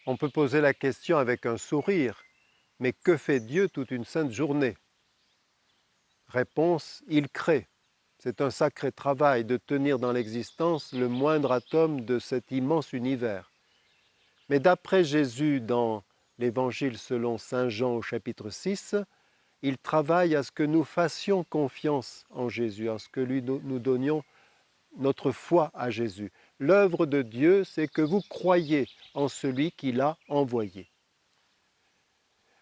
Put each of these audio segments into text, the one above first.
On peut poser la question avec un sourire, mais que fait Dieu toute une sainte journée? Réponse, il crée. C'est un sacré travail de tenir dans l'existence le moindre atome de cet immense univers. Mais d'après Jésus dans l'Évangile selon Saint Jean au chapitre 6, il travaille à ce que nous fassions confiance en Jésus, à ce que nous donnions notre foi à Jésus. L'œuvre de Dieu, c'est que vous croyez en celui qui l'a envoyé.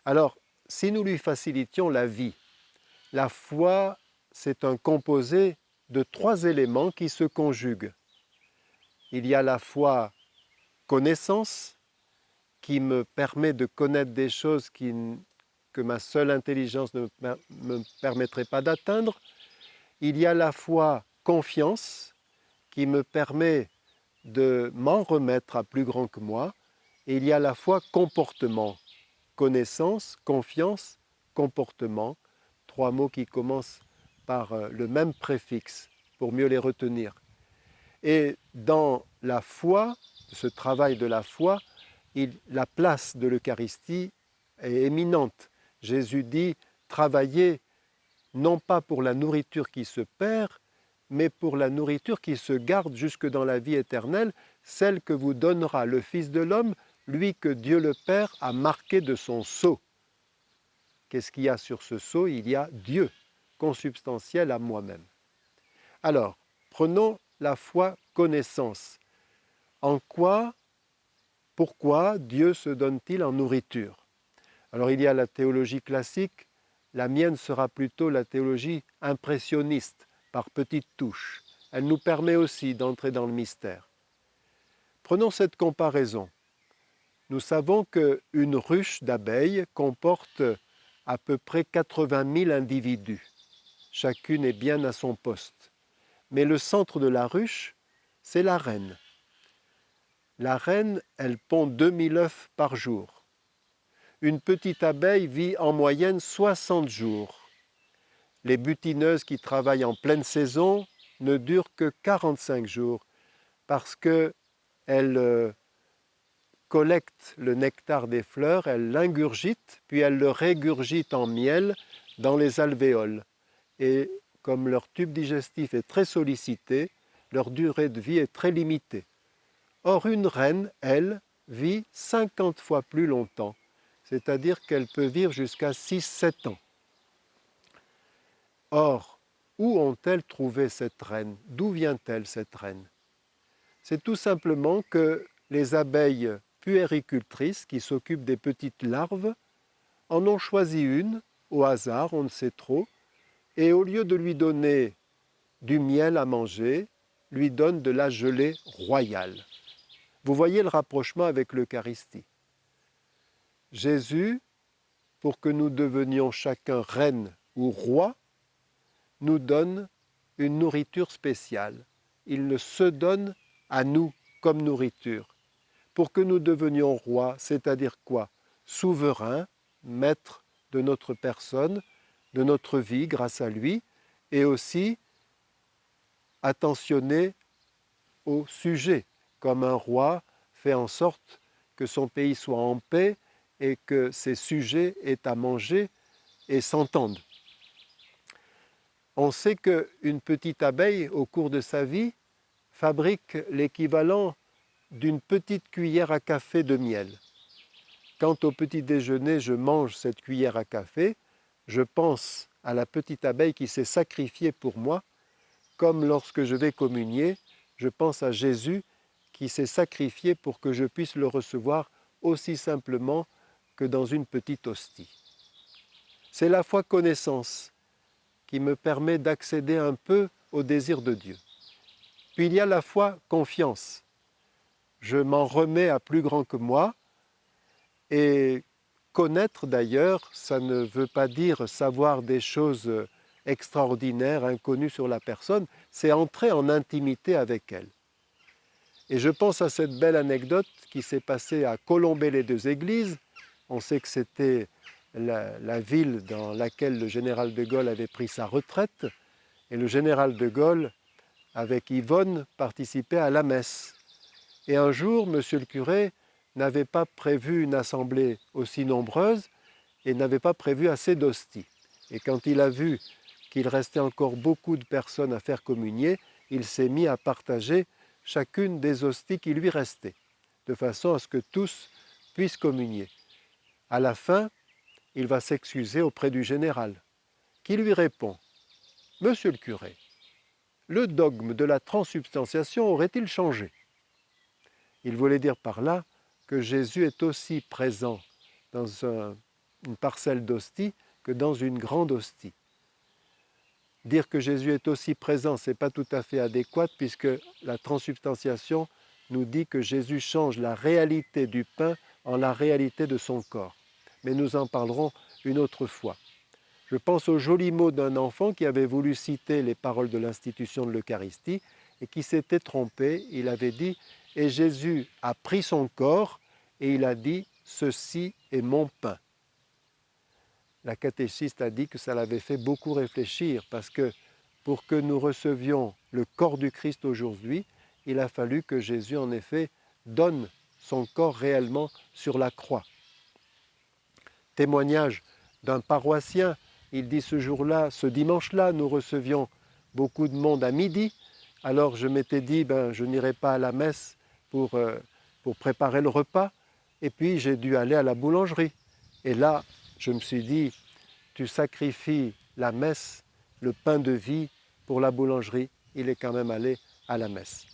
Alors, si nous lui facilitions la vie, la foi, c'est un composé de 3 éléments qui se conjuguent. Il y a la foi connaissance, qui me permet de connaître des choses que ma seule intelligence ne me permettrait pas d'atteindre. Il y a la foi confiance, qui me permet de m'en remettre à plus grand que moi. Et il y a la foi comportement, connaissance, confiance, comportement, 3 mots qui commencent par le même préfixe pour mieux les retenir. Et dans la foi, ce travail de la foi, la place de l'Eucharistie est éminente. Jésus dit « Travaillez non pas pour la nourriture qui se perd, mais pour la nourriture qui se garde jusque dans la vie éternelle, celle que vous donnera le Fils de l'homme, lui que Dieu le Père a marqué de son sceau. » Qu'est-ce qu'il y a sur ce sceau? Il y a Dieu, consubstantiel à moi-même. Alors, prenons la foi connaissance. En quoi, pourquoi Dieu se donne-t-il en nourriture? Alors il y a la théologie classique, la mienne sera plutôt la théologie impressionniste, par petites touches. Elle nous permet aussi d'entrer dans le mystère. Prenons cette comparaison. Nous savons qu'une ruche d'abeilles comporte à peu près 80 000 individus. Chacune est bien à son poste. Mais le centre de la ruche, c'est la reine. La reine, elle pond 2000 œufs par jour. Une petite abeille vit en moyenne 60 jours. Les butineuses qui travaillent en pleine saison ne durent que 45 jours parce qu'elles collectent le nectar des fleurs, elles l'ingurgitent, puis elles le régurgitent en miel dans les alvéoles. Et comme leur tube digestif est très sollicité, leur durée de vie est très limitée. Or, une reine, elle, vit 50 fois plus longtemps, c'est-à-dire qu'elle peut vivre jusqu'à 6-7 ans. Or, où ont-elles trouvé cette reine? D'où vient-elle, cette reine? C'est tout simplement que les abeilles puéricultrices qui s'occupent des petites larves en ont choisi une, au hasard, on ne sait trop, et au lieu de lui donner du miel à manger, lui donnent de la gelée royale. Vous voyez le rapprochement avec l'Eucharistie. Jésus, pour que nous devenions chacun reine ou roi, nous donne une nourriture spéciale. Il se donne à nous comme nourriture. Pour que nous devenions rois, c'est-à-dire quoi? Souverains, maîtres de notre personne, de notre vie grâce à lui, et aussi attentionnés au sujet, comme un roi fait en sorte que son pays soit en paix et que ses sujets aient à manger et s'entendent. On sait qu'une petite abeille, au cours de sa vie, fabrique l'équivalent d'une petite cuillère à café de miel. Quand au petit déjeuner, je mange cette cuillère à café, je pense à la petite abeille qui s'est sacrifiée pour moi, comme lorsque je vais communier, je pense à Jésus qui s'est sacrifié pour que je puisse le recevoir aussi simplement que dans une petite hostie. C'est la foi connaissance qui me permet d'accéder un peu au désir de Dieu. Puis il y a la foi confiance. Je m'en remets à plus grand que moi et connaître d'ailleurs, ça ne veut pas dire savoir des choses extraordinaires, inconnues sur la personne, c'est entrer en intimité avec elle. Et je pense à cette belle anecdote qui s'est passée à Colombey-les-Deux-Églises. On sait que c'était la ville dans laquelle le général de Gaulle avait pris sa retraite. Et le général de Gaulle, avec Yvonne, participait à la messe. Et un jour, monsieur le curé n'avait pas prévu une assemblée aussi nombreuse et n'avait pas prévu assez d'hosties. Et quand il a vu qu'il restait encore beaucoup de personnes à faire communier, il s'est mis à partager chacune des hosties qui lui restaient, de façon à ce que tous puissent communier. À la fin, il va s'excuser auprès du général, qui lui répond: « Monsieur le curé, le dogme de la transsubstantiation aurait-il changé ?» Il voulait dire par là que Jésus est aussi présent dans une parcelle d'hostie que dans une grande hostie. Dire que Jésus est aussi présent, ce n'est pas tout à fait adéquat, puisque la transsubstantiation nous dit que Jésus change la réalité du pain en la réalité de son corps. Mais nous en parlerons une autre fois. Je pense aux jolis mots d'un enfant qui avait voulu citer les paroles de l'institution de l'Eucharistie et qui s'était trompé. Il avait dit « Et Jésus a pris son corps et il a dit « Ceci est mon pain ». La catéchiste a dit que ça l'avait fait beaucoup réfléchir parce que pour que nous recevions le corps du Christ aujourd'hui, il a fallu que Jésus en effet donne son corps réellement sur la croix. Témoignage d'un paroissien, il dit ce jour-là, ce dimanche-là, nous recevions beaucoup de monde à midi, alors je m'étais dit, je n'irai pas à la messe pour préparer le repas, et puis j'ai dû aller à la boulangerie. Et là, je me suis dit, tu sacrifies la messe, le pain de vie pour la boulangerie, il est quand même allé à la messe.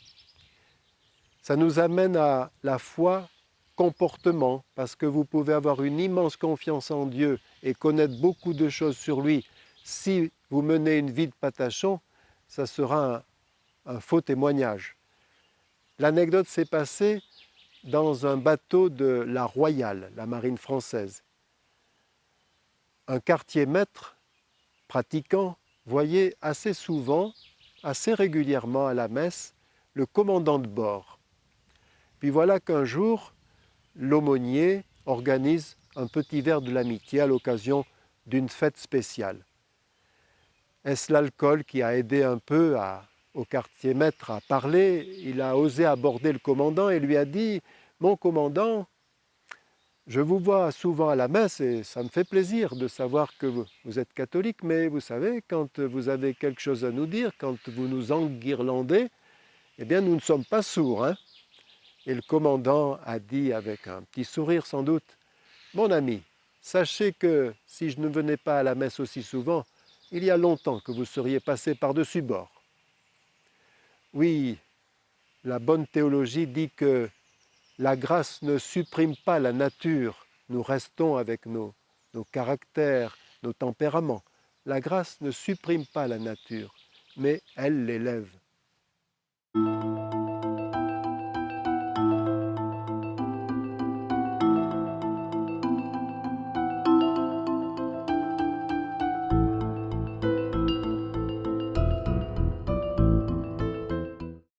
Ça nous amène à la foi comportement, parce que vous pouvez avoir une immense confiance en Dieu et connaître beaucoup de choses sur lui. Si vous menez une vie de patachon, ça sera un faux témoignage. L'anecdote s'est passée dans un bateau de la Royale, la marine française. Un quartier-maître pratiquant voyait assez souvent, assez régulièrement à la messe, le commandant de bord. Puis voilà qu'un jour, l'aumônier organise un petit verre de l'amitié à l'occasion d'une fête spéciale. Est-ce l'alcool qui a aidé un peu au quartier-maître à parler? Il a osé aborder le commandant et lui a dit « Mon commandant, je vous vois souvent à la messe et ça me fait plaisir de savoir que vous êtes catholique, mais vous savez, quand vous avez quelque chose à nous dire, quand vous nous enguirlandez, eh bien nous ne sommes pas sourds, hein ?» Et le commandant a dit avec un petit sourire sans doute « Mon ami, sachez que si je ne venais pas à la messe aussi souvent, il y a longtemps que vous seriez passé par-dessus bord. » Oui, la bonne théologie dit que la grâce ne supprime pas la nature, nous restons avec nos caractères, nos tempéraments. La grâce ne supprime pas la nature, mais elle l'élève.